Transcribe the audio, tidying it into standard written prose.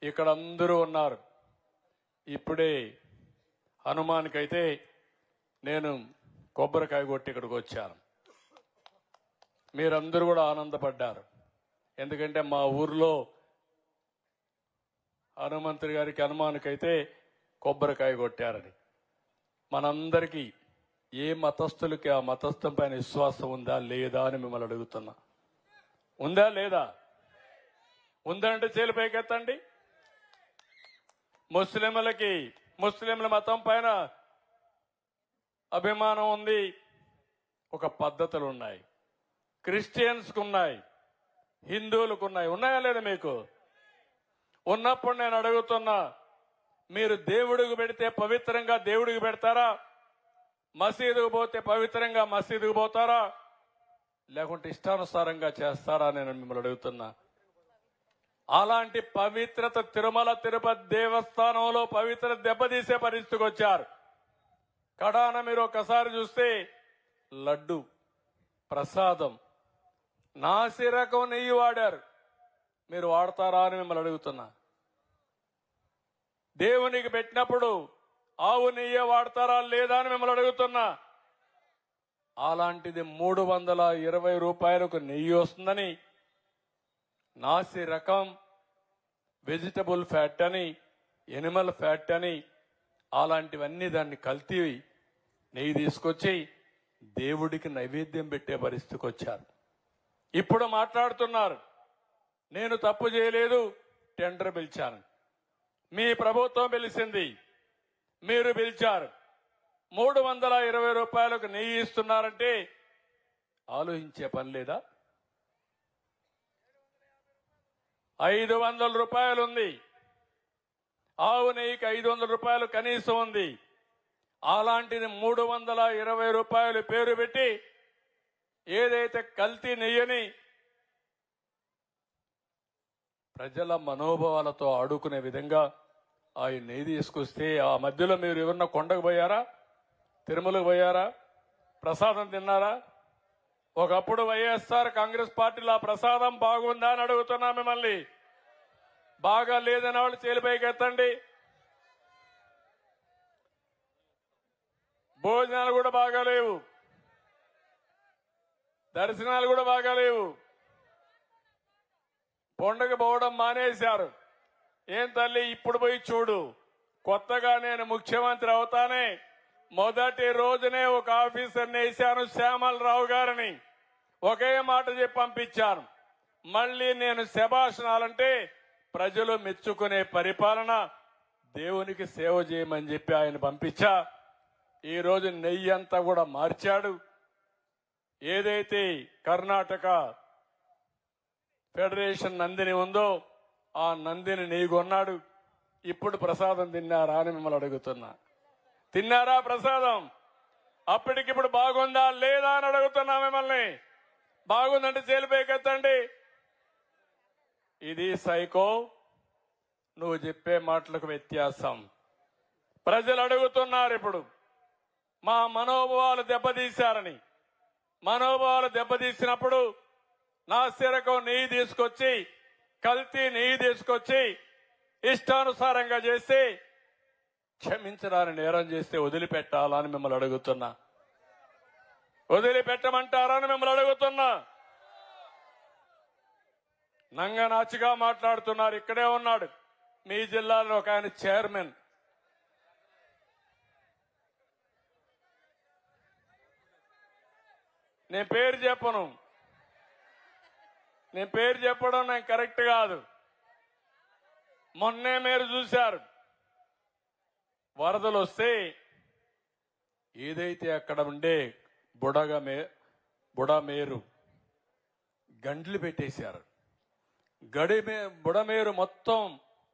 ఇక్కడ అందరూ ఉన్నారు. ఇప్పుడే హనుమాన్కైతే నేను కొబ్బరికాయ కొట్టి ఇక్కడికి వచ్చాను. మీరందరూ కూడా ఆనందపడ్డారు. ఎందుకంటే మా ఊర్లో హనుమంతుడి గారికి హనుమాన్కైతే కొబ్బరికాయ కొట్టారని. మనందరికీ ఏ మతస్థులకి ఆ మతస్థం పైన విశ్వాసం ఉందా లేదా అని మిమ్మల్ని అడుగుతున్నా. ఉందా లేదా? ఉందంటే చేలు పైకెత్తండి. ముస్లింల మతం పైన అభిమానం ఉంది, ఒక పద్ధతులు ఉన్నాయి. క్రిస్టియన్స్కు ఉన్నాయి, హిందువులకు ఉన్నాయి. ఉన్నాయా లేదా? మీకు ఉన్నప్పుడు నేను అడుగుతున్నా, మీరు దేవుడికి పెడితే పవిత్రంగా దేవుడికి పెడతారా? మసీదుకు పోతే పవిత్రంగా మసీదుకు పోతారా? లేకుంటే ఇష్టానుసారంగా చేస్తారా? నేను మిమ్మల్ని అడుగుతున్నా. అలాంటి పవిత్రత తిరుమల తిరుపతి దేవస్థానంలో పవిత్రత దెబ్బతీసే పరిస్థితికి వచ్చారు. కడాన మీరు ఒకసారి చూస్తే లడ్డు ప్రసాదం నాసి రకం నెయ్యి వాడారు. మీరు వాడతారా అని మిమ్మల్ని అడుగుతున్నా. దేవునికి పెట్టినప్పుడు ఆవు నెయ్యి వాడతారా లేదా అని మిమ్మల్ని అడుగుతున్నా. అలాంటిది 320 రూపాయలకు నెయ్యి వస్తుందని, నాసి రకం, వెజిటబుల్ ఫ్యాట్ అని, ఎనిమల్ ఫ్యాట్ అని, అలాంటివన్నీ దాన్ని కల్తీ నెయ్యి తీసుకొచ్చి దేవుడికి నైవేద్యం పెట్టే పరిస్థితికి వచ్చారు. ఇప్పుడు మాట్లాడుతున్నారు, నేను తప్పు చేయలేదు, టెండర్ పిలిచాను. మీ ప్రభుత్వం పిలిచింది, మీరు పిలిచారు. 320 రూపాయలకు నెయ్యి ఇస్తున్నారంటే ఆలోచించే పని లేదా? 500 రూపాయలు ఉంది. ఆవు నెయ్యికి 500 రూపాయలు కనీసం ఉంది. అలాంటిది 320 రూపాయలు పేరు పెట్టి ఏదైతే కల్తీ నెయ్యని ప్రజల మనోభావాలతో ఆడుకునే విధంగా ఆ నెయ్యి తీసుకొస్తే, ఆ మధ్యలో మీరు ఎవరన్నా కొండకు పోయారా? తిరుమలకు పోయారా? ప్రసాదం తిన్నారా? ఒకప్పుడు వైఎస్ఆర్ కాంగ్రెస్ పార్టీలో ఆ ప్రసాదం బాగుందా అని అడుగుతున్నా మిమ్మల్ని. బాగా లేదని వాళ్ళు చేలిపైకి ఎత్తండి. భోజనాలు కూడా బాగాలేవు, దర్శనాలు కూడా బాగాలేవు. కొండకు పోవడం మానేశారు. ఏం తల్లి, ఇప్పుడు పోయి చూడు. కొత్తగా నేను ముఖ్యమంత్రి అవుతానే మొదటి రోజునే ఒక ఆఫీసర్ని వేశాను, శ్యామలరావు గారిని. ఒకే మాట చెప్పి పంపించాను. మళ్ళీ నేను శభాషణాలంటే ప్రజలు మెచ్చుకునే పరిపాలన, దేవునికి సేవ చేయమని చెప్పి ఆయన పంపించా. ఈ రోజు నెయ్యి అంతా కూడా మార్చాడు. ఏదైతే కర్ణాటక ఫెడరేషన్ నందిని ఉందో ఆ నందిని నెయ్యి కొన్నాడు. ఇప్పుడు ప్రసాదం తిన్నారా అని మిమ్మల్ని అడుగుతున్నా. తిన్నారా ప్రసాదం? అప్పటికిప్పుడు బాగుందా లేదా అని అడుగుతున్నా మిమ్మల్ని. బాగుందంటే చేలిపైకెత్తండి. ఇది సైకో, నువ్వు చెప్పే మాటలకు వ్యత్యాసం. ప్రజలు అడుగుతున్నారు ఇప్పుడు, మా మనోభావాలు దెబ్బతీశారని. మనోభావాలు దెబ్బతీసినప్పుడు నాసిరకం నెయ్యి తీసుకొచ్చి, కల్తీ నెయ్యి తీసుకొచ్చి ఇష్టానుసారంగా చేసి క్షమించడాన్ని నేరం చేస్తే వదిలిపెట్టాలని మిమ్మల్ని అడుగుతున్నా. వదిలిపెట్టమంటారని మిమ్మల్ని అడుగుతున్నా. నంగనాచిగా మాట్లాడుతున్నారు. ఇక్కడే ఉన్నాడు మీ జిల్లాలో ఒక ఆయన చైర్మన్. నేను పేరు చెప్పను, నేను పేరు చెప్పడం నాకు కరెక్ట్ కాదు. మొన్నే మీరు చూశారు, వరదలు వస్తే ఏదైతే అక్కడ ఉండే బుడమేరు గండ్లు పెట్టేశారు. బుడమేరు మొత్తం